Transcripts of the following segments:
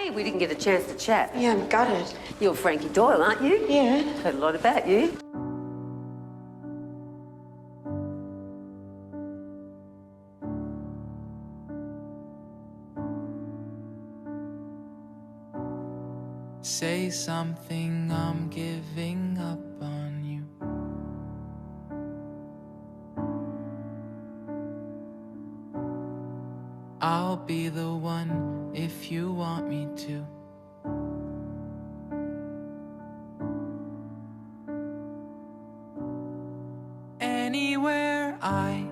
Hey, we didn't get a chance to chat. Yeah, I'm gutted. You're Franky Doyle, aren't you? Yeah. Heard a lot about you. Say something, I'm giving up on you. I'll be the one if you want me to. Anywhere I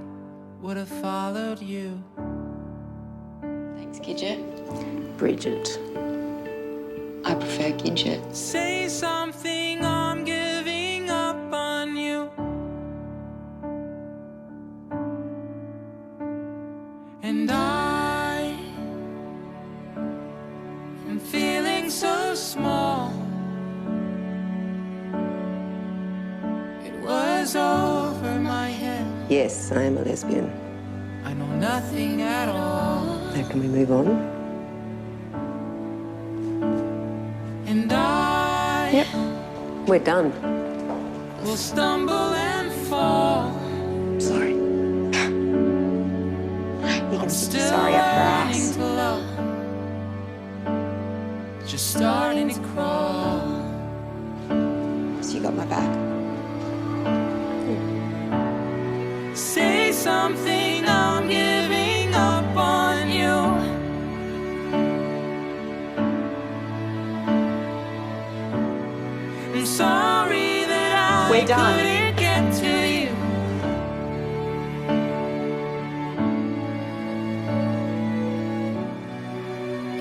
would have followed you. Thanks, Gidget. Bridget. I prefer Gidget. Say something, I'm giving up on you. And I am feeling so small. It was over my head. Yes, I am a lesbian. I know nothing at all. Now can we move on? And I Yep. We're done. will stumble and fall. Sorry. You can stick your Still sorry up her learning ass. to love. Just starting to crawl. So you got my back. Say something, I'm giving up on you. I'm sorry that I We're done. couldn't get to you.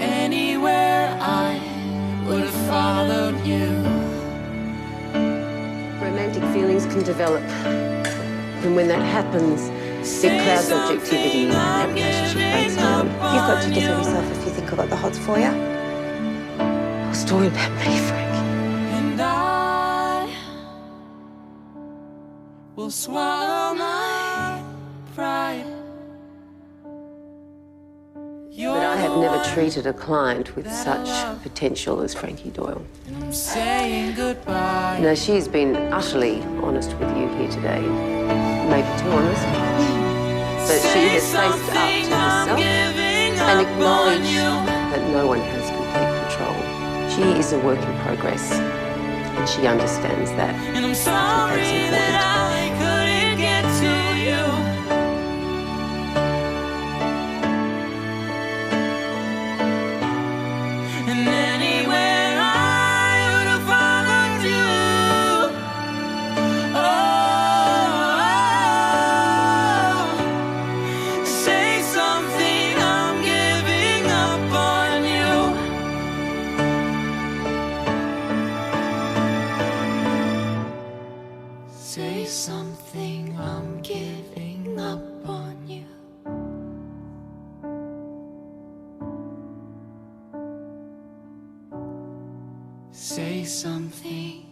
Anywhere I would have followed you. Romantic feelings can develop. And when that happens, it clouds objectivity and that relationship breaks down. You've got to give yourself if you think I've got the hots for you. A story about me, Frank. And I will swallow my pride. But I have never treated a client with such potential as Franky Doyle. And I'm saying goodbye. Now, she's been utterly honest with you here today. Maybe too honest. But she has faced up to herself and acknowledged that no one has complete control. She is a work in progress, and she understands that. And I'm sorry that I couldn't get to you. And anywhere I would have followed you. Oh, say something, I'm giving up on you. Say something, I'm giving up on you. Say something.